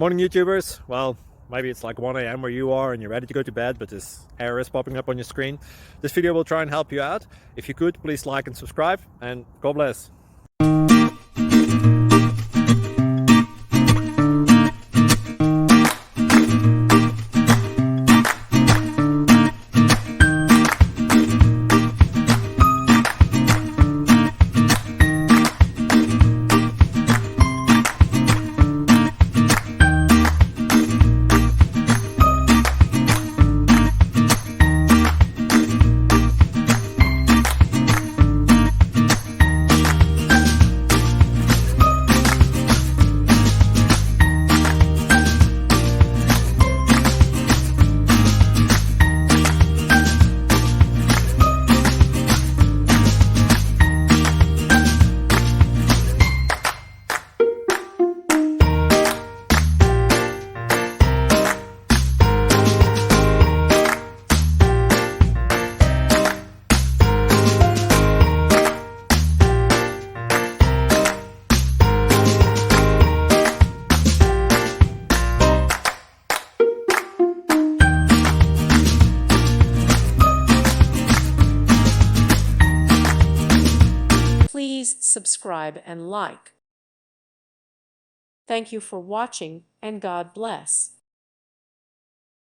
Morning YouTubers. Well, maybe it's like 1 a.m. where you are and you're ready to go to bed, but this error is popping up on your screen. This video will try and help you out. If you could, please like and subscribe, and God bless. Please subscribe and like. Thank you for watching, and God bless.